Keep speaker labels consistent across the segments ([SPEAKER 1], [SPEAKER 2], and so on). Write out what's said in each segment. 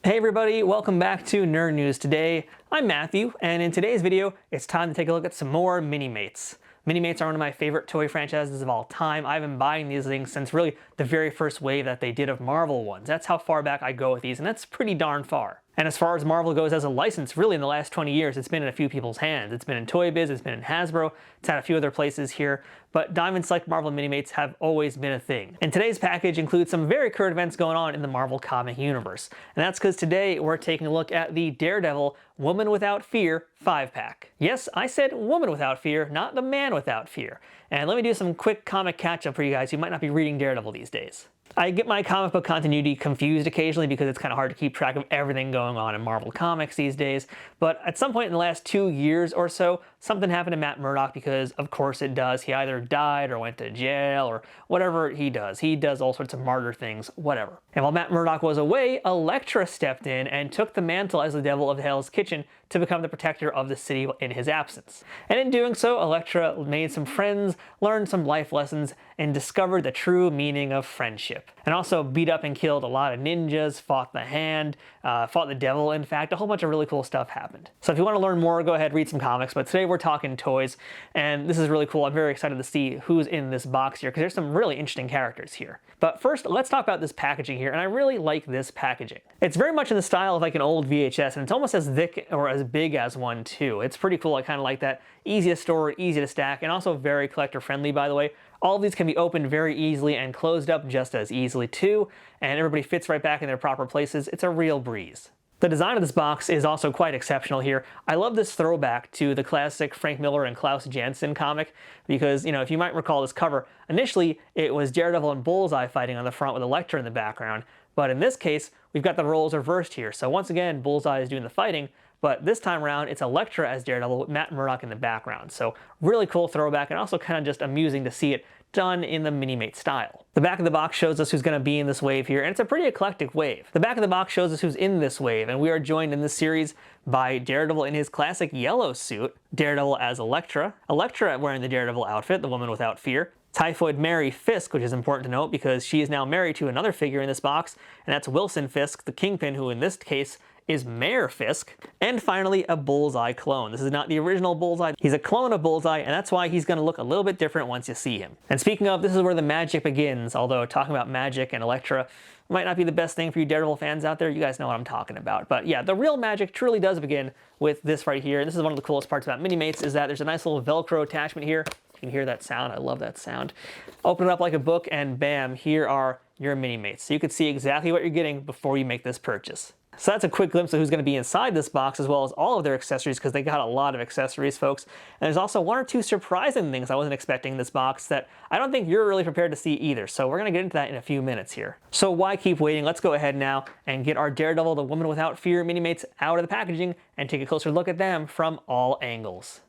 [SPEAKER 1] Hey everybody, welcome back to Nerd News. Today, I'm Matthew, and in today's video, it's time to take a look at some more Minimates. Minimates are one of my favorite toy franchises of all time. I've been buying these things since really the very first wave that they did of Marvel ones. That's how far back I go with these, and that's pretty darn far. And as far as Marvel goes as a license, really in the last 20 years, it's been in a few people's hands. It's been in Toy Biz, it's been in Hasbro, it's had a few other places here, but Diamond Select Marvel Minimates have always been a thing. And today's package includes some very current events going on in the Marvel comic universe. And that's because today we're taking a look at the Daredevil Woman Without Fear 5-pack. Yes, I said Woman Without Fear, not the Man Without Fear. And let me do some quick comic catch-up for you guys who might not be reading Daredevil these days. I get my comic book continuity confused occasionally because it's kind of hard to keep track of everything going on in Marvel Comics these days, but at some point in the last 2 years or so, something happened to Matt Murdock because of course it does. He either died or went to jail or whatever he does. He does all sorts of martyr things, whatever. And while Matt Murdock was away, Elektra stepped in and took the mantle as the Devil of Hell's Kitchen to become the protector of the city in his absence. And in doing so, Elektra made some friends, learned some life lessons, and discovered the true meaning of friendship. And also beat up and killed a lot of ninjas, fought the Hand, fought the Devil, in fact. A whole bunch of really cool stuff happened. So if you want to learn more, go ahead, read some comics, but today we're talking toys, and this is really cool. I'm very excited to see who's in this box here, because there's some really interesting characters here. But first, let's talk about this packaging here, and I really like this packaging. It's very much in the style of like an old VHS, and it's almost as thick or as big as one too. It's pretty cool. I kind of like that. Easy to store, easy to stack, and also very collector friendly, by the way. All of these can be opened very easily and closed up just as easily too, and everybody fits right back in their proper places. It's a real breeze. The design of this box is also quite exceptional here. I love this throwback to the classic Frank Miller and Klaus Janson comic because, if you might recall this cover, initially it was Daredevil and Bullseye fighting on the front with Elektra in the background, but in this case, we've got the roles reversed here. So once again, Bullseye is doing the fighting, but this time around, it's Elektra as Daredevil with Matt Murdock in the background. So really cool throwback, and also kind of just amusing to see it done in the Minimate style. The back of the box shows us who's going to be in this wave here, and it's a pretty eclectic wave. The back of the box shows us who's in this wave, and we are joined in this series by Daredevil in his classic yellow suit, Daredevil as Elektra, Elektra wearing the Daredevil outfit, the Woman Without Fear, Typhoid Mary Fisk, which is important to note because she is now married to another figure in this box, and that's Wilson Fisk, the Kingpin, who in this case is Mayor Fisk, and finally a Bullseye clone. This is not the original Bullseye, he's a clone of Bullseye, and that's why he's going to look a little bit different once you see him. And speaking of, this is where the magic begins, although talking about magic and Elektra might not be the best thing for you Daredevil fans out there. You guys know what I'm talking about. But yeah, the real magic truly does begin with this right here. And this is one of the coolest parts about Minimates, is that there's a nice little Velcro attachment here. You can hear that sound, I love that sound. Open it up like a book and bam, here are your Minimates. So you can see exactly what you're getting before you make this purchase. So that's a quick glimpse of who's going to be inside this box, as well as all of their accessories, because they got a lot of accessories, folks. And there's also one or two surprising things I wasn't expecting in this box that I don't think you're really prepared to see either. So we're going to get into that in a few minutes here. So why keep waiting? Let's go ahead now and get our Daredevil, the Woman Without Fear Minimates out of the packaging and take a closer look at them from all angles.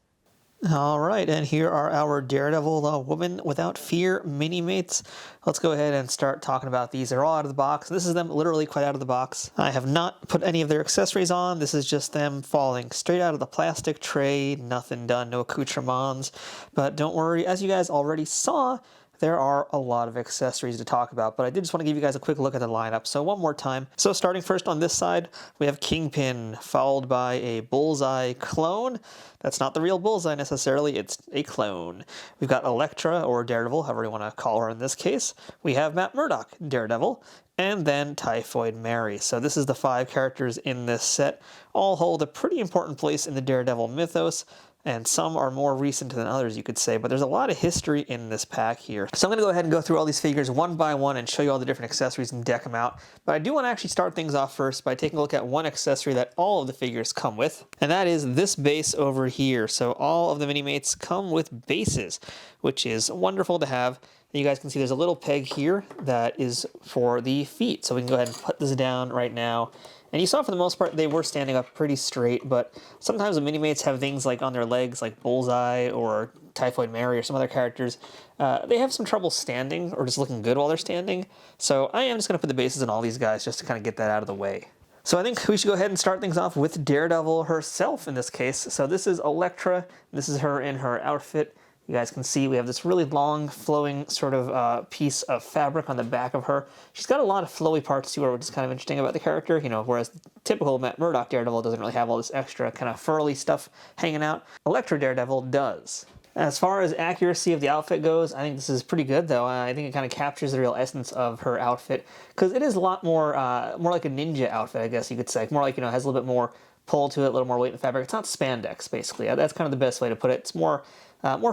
[SPEAKER 1] All right, and here are our Daredevil, the Woman Without Fear Minimates. Let's go ahead and start talking about these. They're all out of the box. This is them literally quite out of the box. I have not put any of their accessories on. This is just them falling straight out of the plastic tray. Nothing done, no accoutrements. But don't worry, as you guys already saw, there are a lot of accessories to talk about, but I did just want to give you guys a quick look at the lineup. So one more time. So starting first on this side, we have Kingpin, followed by a Bullseye clone. That's not the real Bullseye necessarily, it's a clone. We've got Elektra, or Daredevil, however you want to call her in this case. We have Matt Murdock, Daredevil, and then Typhoid Mary. So this is the 5 characters in this set. All hold a pretty important place in the Daredevil mythos, and some are more recent than others, you could say, but there's a lot of history in this pack here. So I'm going to go ahead and go through all these figures one by one and show you all the different accessories and deck them out. But I do want to actually start things off first by taking a look at one accessory that all of the figures come with, and that is this base over here. So all of the Minimates come with bases, which is wonderful to have. You guys can see there's a little peg here that is for the feet. So we can go ahead and put this down right now. And you saw for the most part they were standing up pretty straight, but sometimes the Minimates have things like on their legs, like Bullseye or Typhoid Mary or some other characters. They have some trouble standing or just looking good while they're standing. So I am just going to put the bases on all these guys just to kind of get that out of the way. So I think we should go ahead and start things off with Daredevil herself in this case. So this is Elektra. This is her in her outfit. You guys can see we have this really long, flowing sort of piece of fabric on the back of her. She's got a lot of flowy parts to her, which is kind of interesting about the character, you know, whereas the typical Matt Murdock Daredevil doesn't really have all this extra kind of furly stuff hanging out. Elektra Daredevil does. As far as accuracy of the outfit goes, I think this is pretty good, though. I think it kind of captures the real essence of her outfit, because it is a lot more like a ninja outfit, I guess you could say. More like, you know, has a little bit more pull to it, a little more weight in the fabric. It's not spandex, basically. That's kind of the best way to put it. It's more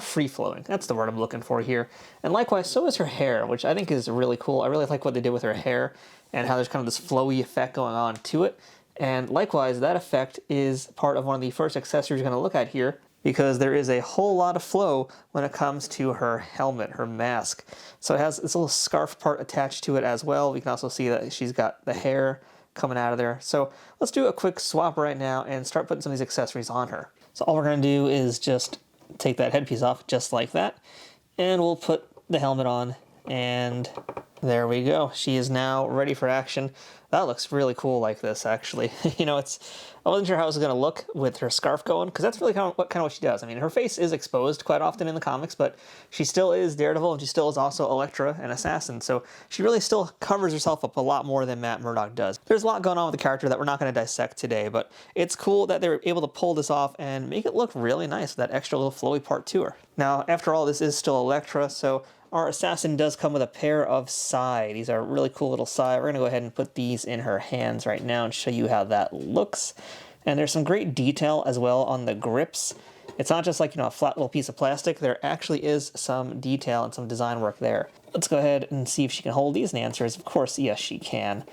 [SPEAKER 1] free-flowing. That's the word I'm looking for here. And likewise, so is her hair, which I think is really cool. I really like what they did with her hair and how there's kind of this flowy effect going on to it. And likewise, that effect is part of one of the first accessories you're going to look at here, because there is a whole lot of flow when it comes to her helmet, her mask. So it has this little scarf part attached to it as well. We can also see that she's got the hair coming out of there. So let's do a quick swap right now and start putting some of these accessories on her. So all we're going to do is just take that headpiece off just like that, and we'll put the helmet on, and there we go. She is now ready for action. That looks really cool like this, actually. You know, I wasn't sure how it was going to look with her scarf going, because that's really kind of what she does. I mean, her face is exposed quite often in the comics, but she still is Daredevil, and she still is also Elektra, an assassin, so she really still covers herself up a lot more than Matt Murdock does. There's a lot going on with the character that we're not going to dissect today, but it's cool that they were able to pull this off and make it look really nice, that extra little flowy part to her. Now, after all, this is still Elektra, so our assassin does come with a pair of sai. These are really cool little sai. We're going to go ahead and put these in her hands right now and show you how that looks. And there's some great detail as well on the grips. It's not just like, you know, a flat little piece of plastic. There actually is some detail and some design work there. Let's go ahead and see if she can hold these, and the answer is, of course, yes, she can.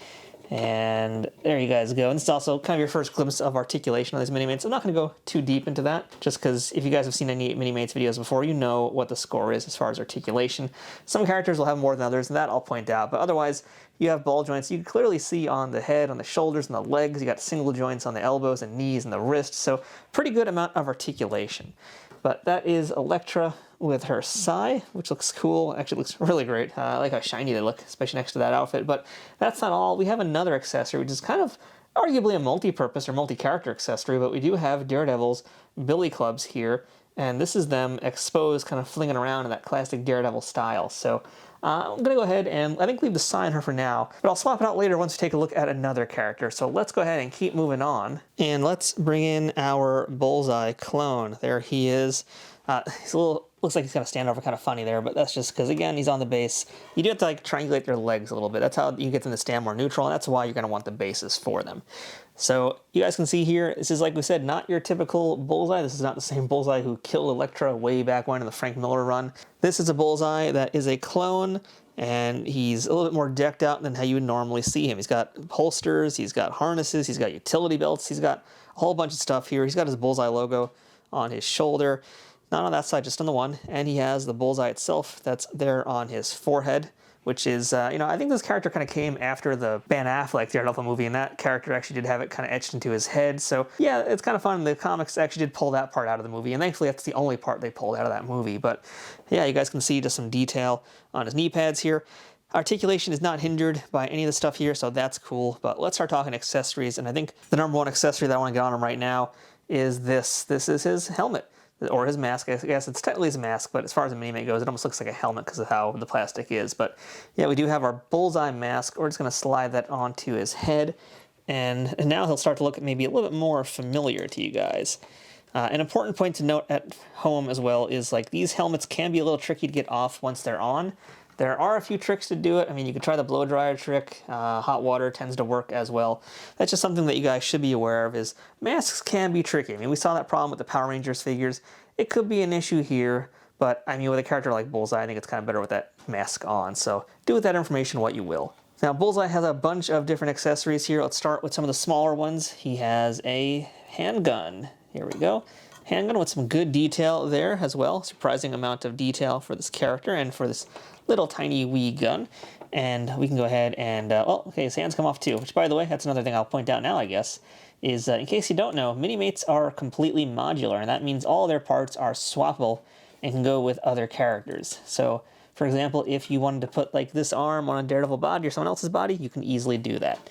[SPEAKER 1] And there you guys go. And this is also kind of your first glimpse of articulation on these Minimates. I'm not going to go too deep into that, just because if you guys have seen any Minimates videos before, you know what the score is as far as articulation. Some characters will have more than others, and that I'll point out. But otherwise, you have ball joints. You can clearly see on the head, on the shoulders, and the legs. You got single joints on the elbows and knees and the wrists. So pretty good amount of articulation. But that is Elektra with her sai, which looks cool. Actually looks really great. I like how shiny they look, especially next to that outfit. But that's not all. We have another accessory, which is kind of arguably a multi-purpose or multi-character accessory, but we do have Daredevil's billy clubs here, and this is them exposed, kind of flinging around in that classic Daredevil style. So I'm going to go ahead and I think leave the sai on her for now, but I'll swap it out later once we take a look at another character. So let's go ahead and keep moving on, and let's bring in our Bullseye clone. There he is. He's a little, looks like he's got to stand over kind of funny there, but that's just because, again, he's on the base. You do have to like triangulate their legs a little bit. That's how you get them to stand more neutral, and that's why you're going to want the bases for them. So you guys can see here, this is, like we said, not your typical Bullseye. This is not the same Bullseye who killed Elektra way back when in the Frank Miller run. This is a Bullseye that is a clone, and he's a little bit more decked out than how you would normally see him. He's got holsters, he's got harnesses, he's got utility belts, he's got a whole bunch of stuff here. He's got his Bullseye logo on his shoulder. Not on that side, just on the one, and he has the Bullseye itself that's there on his forehead, which is, you know, I think this character kind of came after the Ben Affleck Daredevil movie, and that character actually did have it kind of etched into his head, so yeah, it's kind of fun. The comics actually did pull that part out of the movie, and thankfully that's the only part they pulled out of that movie, but yeah, you guys can see just some detail on his knee pads here. Articulation is not hindered by any of the stuff here, so that's cool, but let's start talking accessories, and I think the number one accessory that I want to get on him right now is this. This is his helmet. Or his mask. I guess it's technically his mask, but as far as a Minimate goes, it almost looks like a helmet because of how the plastic is. But yeah, we do have our Bullseye mask. We're just going to slide that onto his head, and now he'll start to look maybe a little bit more familiar to you guys. An important point to note at home as well is like these helmets can be a little tricky to get off once they're on. There are a few tricks to do it. I mean, you could try the blow dryer trick. Hot water tends to work as well. That's just something that you guys should be aware of, is masks can be tricky. I mean, we saw that problem with the Power Rangers figures. It could be an issue here, but I mean, with a character like Bullseye, I think it's kind of better with that mask on. So do with that information what you will. Now, Bullseye has a bunch of different accessories here. Let's start with some of the smaller ones. He has a handgun. Here we go. Handgun with some good detail there as well. Surprising amount of detail for this character and for this little tiny wee gun. And we can go ahead and, oh, okay, his hands come off too, which, by the way, that's another thing I'll point out now, I guess, is in case you don't know, Minimates are completely modular, and that means all their parts are swappable and can go with other characters. So, for example, if you wanted to put like this arm on a Daredevil body or someone else's body, you can easily do that.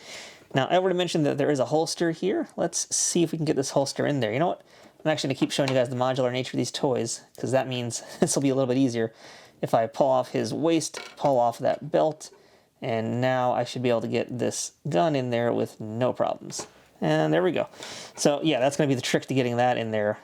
[SPEAKER 1] Now, I already mentioned that there is a holster here. Let's see if we can get this holster in there. You know what? I'm actually going to keep showing you guys the modular nature of these toys, because that means this will be a little bit easier. If I pull off his waist, pull off that belt, and now I should be able to get this gun in there with no problems. And there we go. So yeah, that's going to be the trick to getting that in there.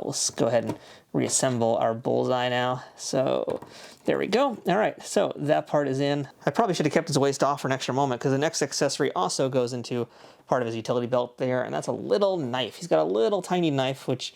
[SPEAKER 1] Let's go ahead and reassemble our bullseye now. So there we go. All right, so that part is in. I probably should have kept his waist off for an extra moment, because the next accessory also goes into part of his utility belt there, and that's a little knife. He's got a little tiny knife, which,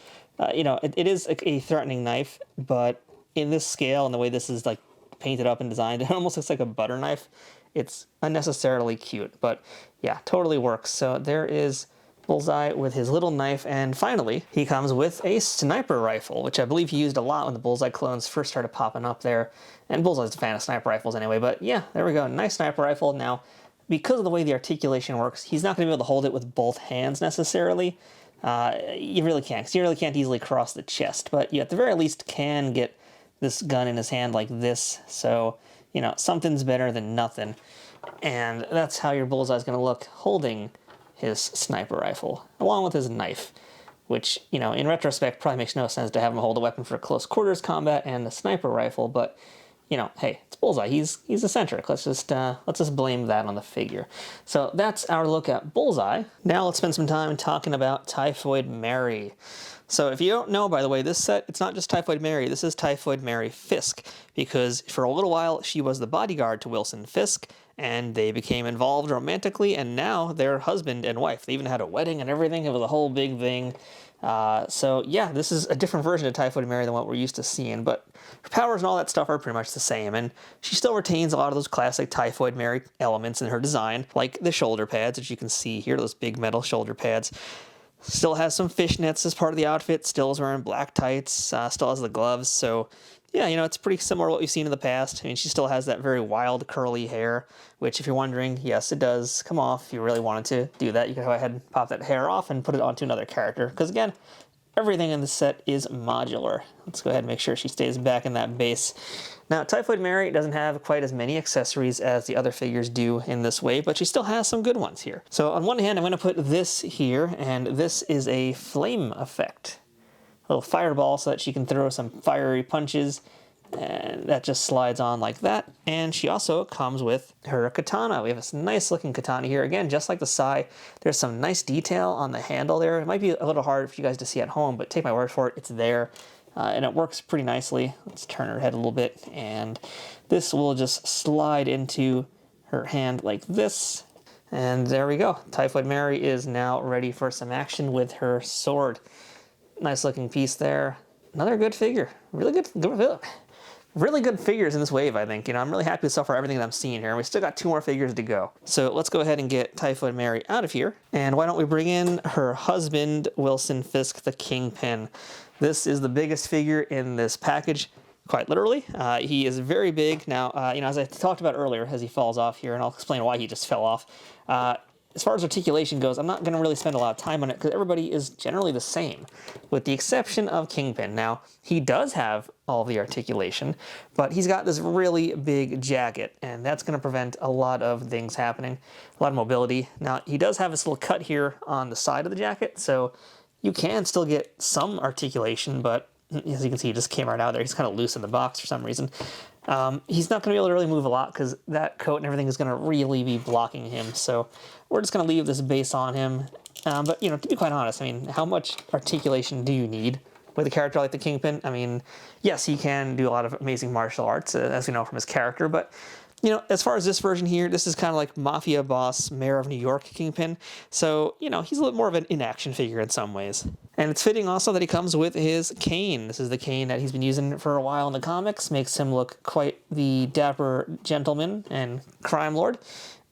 [SPEAKER 1] you know, it is a threatening knife, but in this scale and the way this is like painted up and designed, it almost looks like a butter knife. It's unnecessarily cute, but yeah, totally works. So there is Bullseye with his little knife, and finally, he comes with a sniper rifle, which I believe he used a lot when the Bullseye clones first started popping up there. And Bullseye's a fan of sniper rifles anyway, but yeah, there we go. Nice sniper rifle. Now, because of the way the articulation works, he's not going to be able to hold it with both hands necessarily. You really can't, because you really can't easily cross the chest, but you at the very least can get this gun in his hand like this. So, you know, something's better than nothing. And that's how your Bullseye's going to look holding his sniper rifle, along with his knife, which, you know, in retrospect probably makes no sense to have him hold a weapon for close quarters combat and a sniper rifle, but, you know, hey, it's Bullseye. He's eccentric. Let's just blame that on the figure. So that's our look at Bullseye. Now let's spend some time talking about Typhoid Mary. So if you don't know, by the way, this set, it's not just Typhoid Mary, this is Typhoid Mary Fisk, because for a little while she was the bodyguard to Wilson Fisk, and they became involved romantically, and now they're husband and wife. They even had a wedding and everything. It was a whole big thing. So yeah, this is a different version of Typhoid Mary than what we're used to seeing, but her powers and all that stuff are pretty much the same, and she still retains a lot of those classic Typhoid Mary elements in her design, like the shoulder pads, which you can see here, those big metal shoulder pads. Still has some fishnets as part of the outfit, still is wearing black tights, still has the gloves, so yeah, you know, it's pretty similar to what we've seen in the past. I mean, she still has that very wild curly hair, which if you're wondering, yes, it does come off. If you really wanted to do that, you could go ahead and pop that hair off and put it onto another character, because again, everything in this set is modular. Let's go ahead and make sure she stays back in that base. Now, Typhoid Mary doesn't have quite as many accessories as the other figures do in this way, but she still has some good ones here. So on one hand, I'm going to put this here, and this is a flame effect. A little fireball so that she can throw some fiery punches, and that just slides on like that. And she also comes with her katana. We have this nice looking katana here. Again, just like the Sai, there's some nice detail on the handle there. It might be a little hard for you guys to see at home, but take my word for it, it's there. And it works pretty nicely. Let's turn her head a little bit, and this will just slide into her hand like this. And there we go. Typhoid Mary is now ready for some action with her sword. Nice looking piece there. Another good figure. Really good figures in this wave, I think. You know, I'm really happy so far everything that I'm seeing here. We still got 2 more figures to go. So let's go ahead and get Typhoid Mary out of here. And why don't we bring in her husband, Wilson Fisk, the Kingpin. This is the biggest figure in this package, quite literally. He is very big. Now, you know, as I talked about earlier, as he falls off here, and I'll explain why he just fell off. As far as articulation goes, I'm not going to really spend a lot of time on it because everybody is generally the same, with the exception of Kingpin. Now, he does have all the articulation, but he's got this really big jacket, and that's going to prevent a lot of things happening, a lot of mobility. Now, he does have this little cut here on the side of the jacket, so you can still get some articulation, but as you can see, he just came right out there. He's kind of loose in the box for some reason. He's not going to be able to really move a lot because that coat and everything is going to really be blocking him. So we're just going to leave this base on him. But, you know, to be quite honest, I mean, how much articulation do you need with a character like the Kingpin? I mean, yes, he can do a lot of amazing martial arts, as we know from his character, but you know, as far as this version here, this is kind of like Mafia Boss, Mayor of New York Kingpin. So, you know, he's a little more of an in-action figure in some ways. And it's fitting also that he comes with his cane. This is the cane that he's been using for a while in the comics. Makes him look quite the dapper gentleman and crime lord.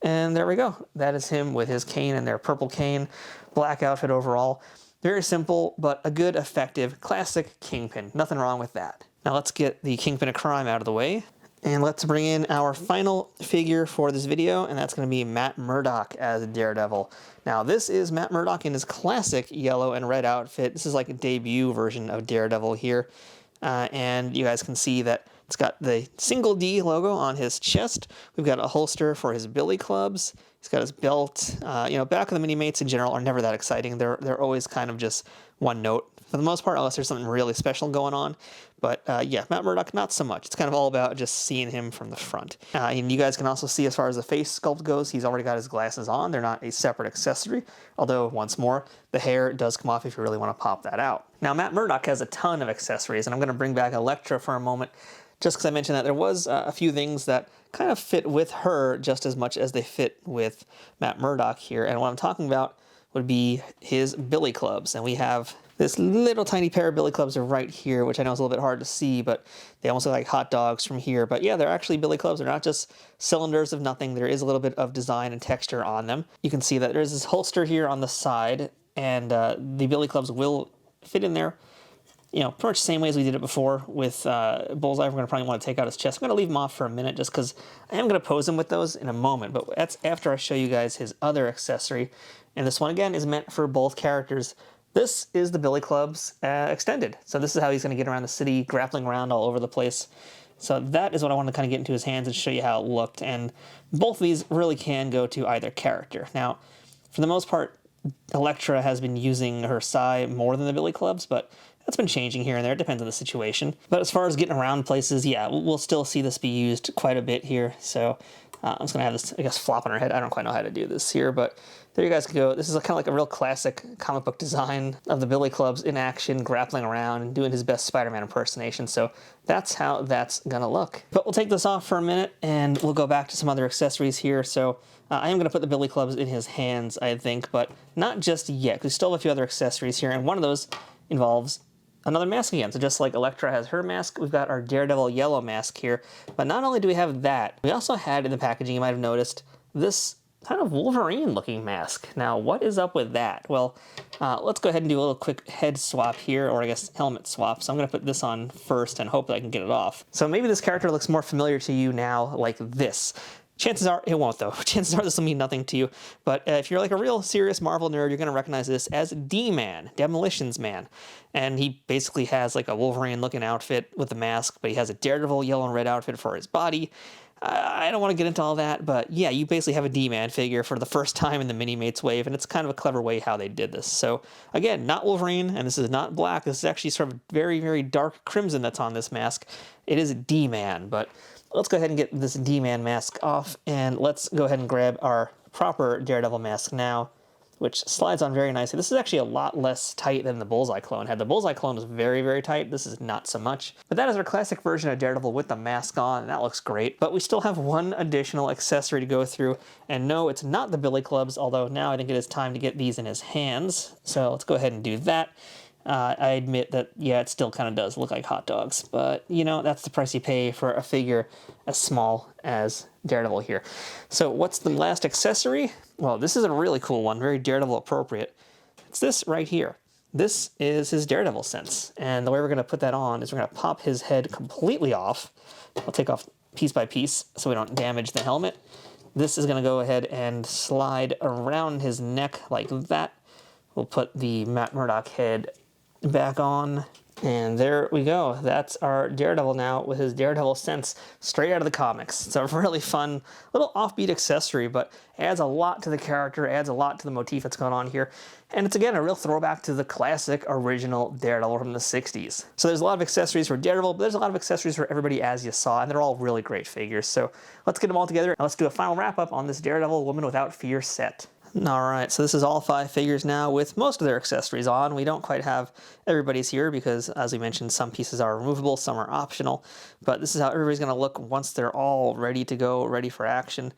[SPEAKER 1] And there we go. That is him with his cane and their purple cane, black outfit overall. Very simple, but a good, effective, classic Kingpin. Nothing wrong with that. Now let's get the Kingpin of Crime out of the way. And let's bring in our final figure for this video, and that's going to be Matt Murdock as Daredevil. Now, this is Matt Murdock in his classic yellow and red outfit. This is like a debut version of Daredevil here. And you guys can see that it's got the single D logo on his chest. We've got a holster for his billy clubs. He's got his belt. You know, back of the Minimates in general are never that exciting. They're always kind of just one note, for the most part, unless there's something really special going on. But yeah, Matt Murdock, not so much. It's kind of all about just seeing him from the front. And you guys can also see as far as the face sculpt goes, he's already got his glasses on. They're not a separate accessory, although once more, the hair does come off if you really want to pop that out. Now, Matt Murdock has a ton of accessories, and I'm going to bring back Elektra for a moment, just because I mentioned that there was a few things that kind of fit with her just as much as they fit with Matt Murdock here. And what I'm talking about would be his billy clubs. And we have this little tiny pair of billy clubs are right here, which I know is a little bit hard to see, but they almost look like hot dogs from here. But yeah, they're actually billy clubs. They're not just cylinders of nothing. There is a little bit of design and texture on them. You can see that there's this holster here on the side, and the billy clubs will fit in there, you know, pretty much the same way as we did it before with Bullseye. We're going to probably want to take out his chest. I'm going to leave him off for a minute just because I am going to pose him with those in a moment, but that's after I show you guys his other accessory. And this one, again, is meant for both characters. This is the billy clubs extended. So this is how he's going to get around the city, grappling around all over the place. So that is what I want to kind of get into his hands and show you how it looked. And both of these really can go to either character. Now, for the most part, Elektra has been using her sai more than the billy clubs, but that's been changing here and there. It depends on the situation. But as far as getting around places, yeah, we'll still see this be used quite a bit here. So I'm just going to have this, I guess, flop on her head. I don't quite know how to do this here, but there you guys can go. This is kind of like a real classic comic book design of the billy clubs in action, grappling around and doing his best Spider-Man impersonation. So that's how that's going to look. But we'll take this off for a minute and we'll go back to some other accessories here. So I am going to put the billy clubs in his hands, I think, but not just yet, because we still have a few other accessories here, and one of those involves another mask again. So just like Elektra has her mask, we've got our Daredevil yellow mask here. But not only do we have that, we also had in the packaging, you might have noticed, this kind of Wolverine-looking mask. Now, what is up with that? Well, let's go ahead and do a little quick head swap here, or I guess helmet swap. So I'm going to put this on first and hope that I can get it off. So maybe this character looks more familiar to you now like this. Chances are it won't, though. Chances are this will mean nothing to you. But if you're like a real serious Marvel nerd, you're going to recognize this as D-Man, Demolitions Man. And he basically has like a Wolverine-looking outfit with the mask, but he has a Daredevil yellow and red outfit for his body. I don't want to get into all that, but yeah, you basically have a D-Man figure for the first time in the Minimates wave, and it's kind of a clever way how they did this. So again, not Wolverine, and this is not black. This is actually sort of very, very dark crimson that's on this mask. It is D-Man, but let's go ahead and get this D-Man mask off, and let's go ahead and grab our proper Daredevil mask now, which slides on very nicely. This is actually a lot less tight than the Bullseye clone had. The Bullseye clone was very, very tight. This is not so much. But that is our classic version of Daredevil with the mask on, and that looks great. But we still have one additional accessory to go through, and no, it's not the billy clubs, although now I think it is time to get these in his hands. So let's go ahead and do that. I admit that, yeah, it still kind of does look like hot dogs, but, you know, that's the price you pay for a figure as small as Daredevil here. So what's the last accessory? Well, this is a really cool one, very Daredevil appropriate. It's this right here. This is his Daredevil sense, and the way we're going to put that on is we're going to pop his head completely off. I'll take off piece by piece so we don't damage the helmet. This is going to go ahead and slide around his neck like that. We'll put the Matt Murdock head back on, and there we go. That's our Daredevil now with his Daredevil sense straight out of the comics. It's a really fun little offbeat accessory, but adds a lot to the character, adds a lot to the motif that's going on here, and it's again a real throwback to the classic original Daredevil from the 60s. So there's a lot of accessories for Daredevil, but there's a lot of accessories for everybody, as you saw, and they're all really great figures. So let's get them all together and let's do a final wrap up on this Daredevil Woman Without Fear set. Alright, so this is all 5 figures now with most of their accessories on. We don't quite have everybody's here because, as we mentioned, some pieces are removable, some are optional. But this is how everybody's going to look once they're all ready to go, ready for action.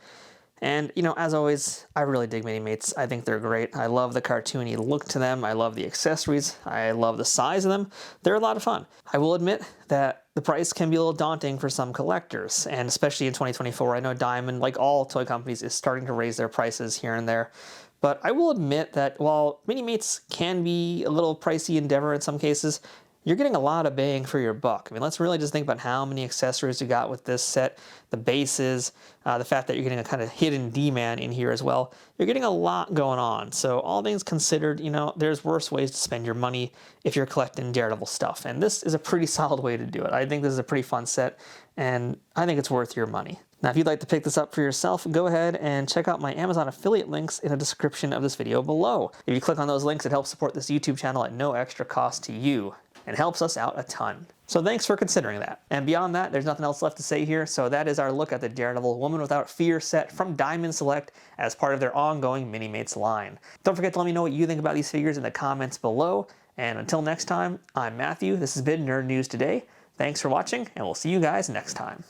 [SPEAKER 1] And, you know, as always, I really dig Minimates. I think they're great. I love the cartoony look to them. I love the accessories. I love the size of them. They're a lot of fun. I will admit that the price can be a little daunting for some collectors, and especially in 2024. I know Diamond, like all toy companies, is starting to raise their prices here and there. But I will admit that while Minimates can be a little pricey endeavor in some cases, you're getting a lot of bang for your buck. I mean, let's really just think about how many accessories you got with this set, the bases, the fact that you're getting a kind of hidden D-man in here as well. You're getting a lot going on. So all things considered, you know, there's worse ways to spend your money if you're collecting Daredevil stuff. And this is a pretty solid way to do it. I think this is a pretty fun set, and I think it's worth your money. Now, if you'd like to pick this up for yourself, go ahead and check out my Amazon affiliate links in the description of this video below. If you click on those links, it helps support this YouTube channel at no extra cost to you, and helps us out a ton. So thanks for considering that. And beyond that, there's nothing else left to say here, so that is our look at the Daredevil Woman Without Fear set from Diamond Select as part of their ongoing Minimates line. Don't forget to let me know what you think about these figures in the comments below, and until next time, I'm Matthew, this has been Nerd News Today. Thanks for watching, and we'll see you guys next time.